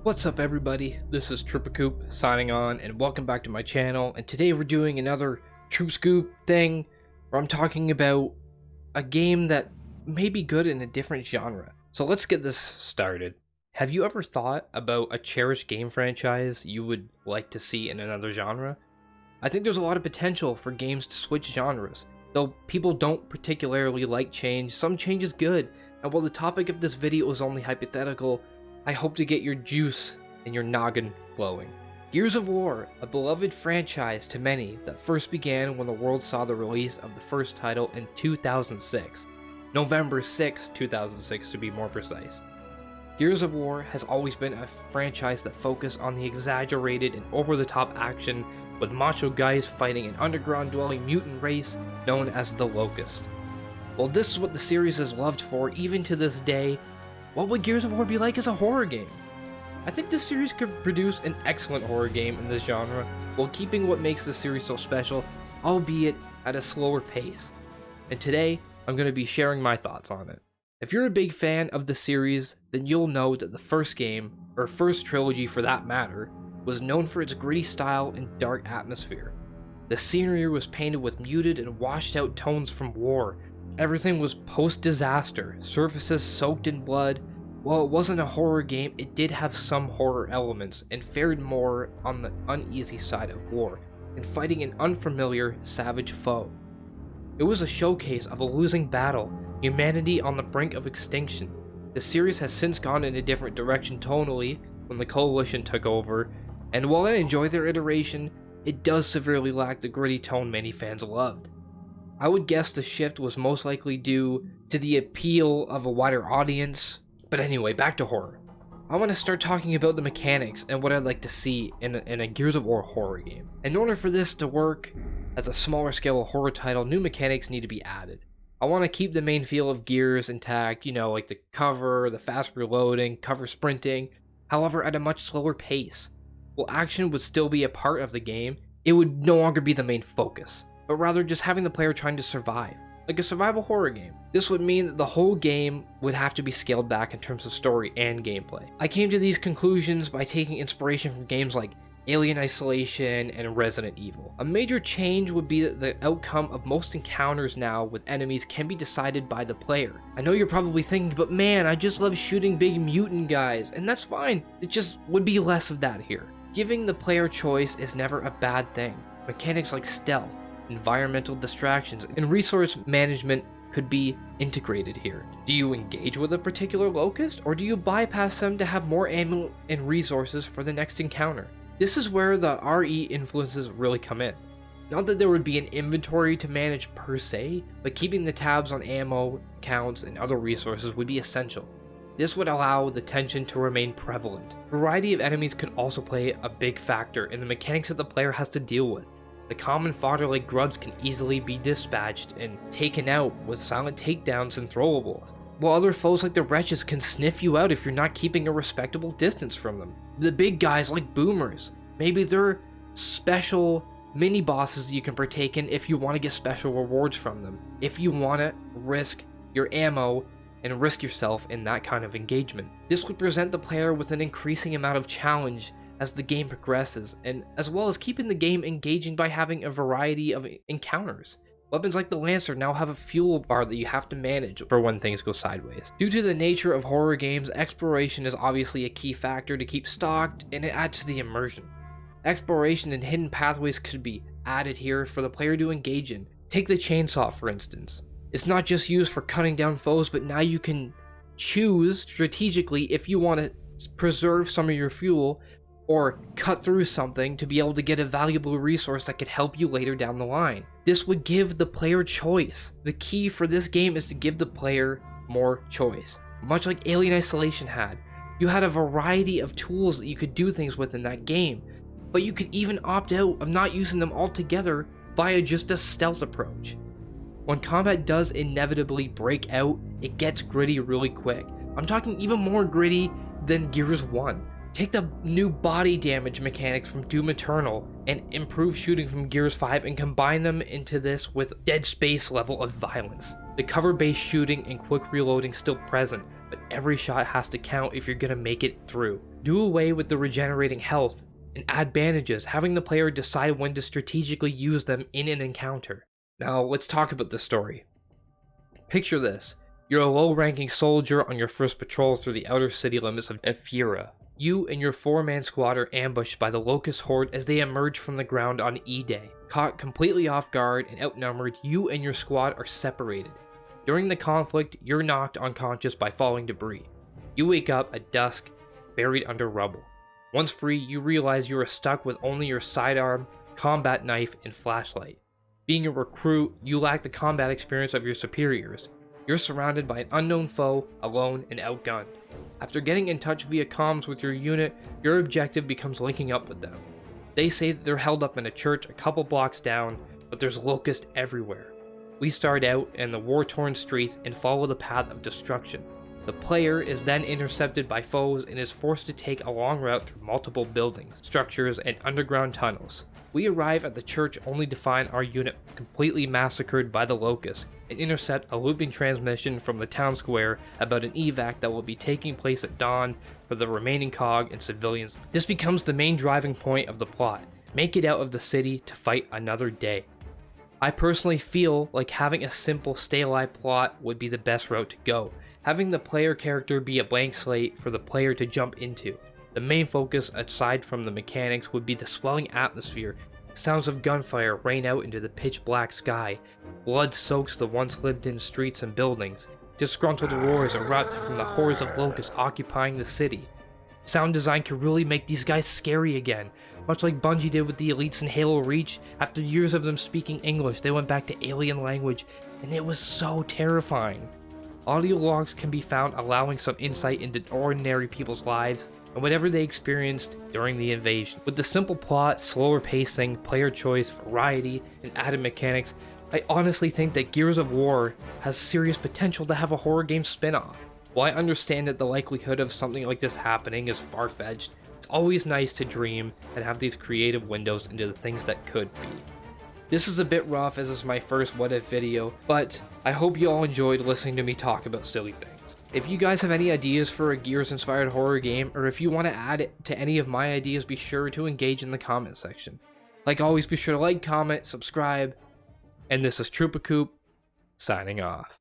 What's up everybody, this is Tripacoop signing on and welcome back to my channel, and today we're doing another Troop Scoop thing where I'm talking about a game that may be good in a different genre. So let's get this started. Have you ever thought about a cherished game franchise you would like to see in another genre? I think there's a lot of potential for games to switch genres. Though people don't particularly like change, some change is good, and while the topic of this video is only hypothetical, I hope to get your juice and your noggin flowing. Gears of War, a beloved franchise to many that first began when the world saw the release of the first title in 2006. November 6, 2006 to be more precise. Gears of War has always been a franchise that focused on the exaggerated and over-the-top action, with macho guys fighting an underground-dwelling mutant race known as the Locust. While this is what the series is loved for even to this day, what would Gears of War be like as a horror game? I think this series could produce an excellent horror game in this genre, while keeping what makes the series so special, albeit at a slower pace. And today, I'm going to be sharing my thoughts on it. If you're a big fan of the series, then you'll know that the first game, or first trilogy for that matter, was known for its gritty style and dark atmosphere. The scenery was painted with muted and washed out tones from war. Everything was post-disaster, surfaces soaked in blood. While it wasn't a horror game, it did have some horror elements and fared more on the uneasy side of war, and fighting an unfamiliar, savage foe. It was a showcase of a losing battle, humanity on the brink of extinction. The series has since gone in a different direction tonally when the Coalition took over, and while I enjoy their iteration, it does severely lack the gritty tone many fans loved. I would guess the shift was most likely due to the appeal of a wider audience. But anyway, back to horror. I want to start talking about the mechanics and what I'd like to see in a Gears of War horror game. In order for this to work as a smaller scale horror title, new mechanics need to be added. I want to keep the main feel of Gears intact, like the cover, the fast reloading, cover sprinting, however at a much slower pace. While action would still be a part of the game, it would no longer be the main focus, but rather just having the player trying to survive, like a survival horror game. This would mean that the whole game would have to be scaled back in terms of story and gameplay. I came to these conclusions by taking inspiration from games like Alien Isolation and Resident Evil. A major change would be that the outcome of most encounters now with enemies can be decided by the player. I know you're probably thinking, but man, I just love shooting big mutant guys, and that's fine. It just would be less of that here. Giving the player choice is never a bad thing. Mechanics like stealth, environmental distractions, and resource management could be integrated here. Do you engage with a particular locust, or do you bypass them to have more ammo and resources for the next encounter? This is where the RE influences really come in. Not that there would be an inventory to manage per se, but keeping the tabs on ammo, counts, and other resources would be essential. This would allow the tension to remain prevalent. Variety of enemies could also play a big factor in the mechanics that the player has to deal with. The common fodder like grubs can easily be dispatched and taken out with silent takedowns and throwables, while other foes like the wretches can sniff you out if you're not keeping a respectable distance from them. The big guys like boomers, maybe they're special mini bosses you can partake in if you want to get special rewards from them, if you want to risk your ammo and risk yourself in that kind of engagement. This would present the player with an increasing amount of challenge as the game progresses, and as well as keeping the game engaging by having a variety of encounters. Weapons like the Lancer now have a fuel bar that you have to manage for when things go sideways. Due to the nature of horror games, exploration is obviously a key factor to keep stocked, and it adds to the immersion. Exploration and hidden pathways could be added here for the player to engage in. Take the chainsaw for instance. It's not just used for cutting down foes, but now you can choose strategically if you want to preserve some of your fuel or cut through something to be able to get a valuable resource that could help you later down the line. This would give the player choice. The key for this game is to give the player more choice. Much like Alien Isolation had. You had a variety of tools that you could do things with in that game, but you could even opt out of not using them altogether via just a stealth approach. When combat does inevitably break out, it gets gritty really quick. I'm talking even more gritty than Gears 1. Take the new body damage mechanics from Doom Eternal and improved shooting from Gears 5 and combine them into this with Dead Space level of violence. The cover-based shooting and quick reloading still present, but every shot has to count if you're gonna make it through. Do away with the regenerating health and add bandages, having the player decide when to strategically use them in an encounter. Now, let's talk about the story. Picture this. You're a low-ranking soldier on your first patrol through the outer city limits of Ephira. You and your 4-man squad are ambushed by the Locust Horde as they emerge from the ground on E-Day. Caught completely off guard and outnumbered, you and your squad are separated. During the conflict, you're knocked unconscious by falling debris. You wake up at dusk, buried under rubble. Once free, you realize you are stuck with only your sidearm, combat knife, and flashlight. Being a recruit, you lack the combat experience of your superiors. You're surrounded by an unknown foe, alone and outgunned. After getting in touch via comms with your unit, your objective becomes linking up with them. They say that they're held up in a church a couple blocks down, but there's locusts everywhere. We start out in the war-torn streets and follow the path of destruction. The player is then intercepted by foes and is forced to take a long route through multiple buildings, structures, and underground tunnels. We arrive at the church only to find our unit completely massacred by the locusts and intercept a looping transmission from the town square about an evac that will be taking place at dawn for the remaining COG and civilians. This becomes the main driving point of the plot. Make it out of the city to fight another day. I personally feel like having a simple stay alive plot would be the best route to go. Having the player character be a blank slate for the player to jump into. The main focus, aside from the mechanics, would be the swelling atmosphere. Sounds of gunfire rain out into the pitch black sky. Blood soaks the once lived in streets and buildings. Disgruntled roars erupt from the hordes of locusts occupying the city. Sound design could really make these guys scary again. Much like Bungie did with the elites in Halo Reach, after years of them speaking English, they went back to alien language, and it was so terrifying. Audio logs can be found allowing some insight into ordinary people's lives and whatever they experienced during the invasion. With the simple plot, slower pacing, player choice, variety, and added mechanics, I honestly think that Gears of War has serious potential to have a horror game spin-off. While I understand that the likelihood of something like this happening is far-fetched, it's always nice to dream and have these creative windows into the things that could be. This is a bit rough as this is my first what if video, but I hope you all enjoyed listening to me talk about silly things. If you guys have any ideas for a Gears inspired horror game, or if you want to add it to any of my ideas, be sure to engage in the comment section. Like always, be sure to like, comment, subscribe, and this is Troopacoop, signing off.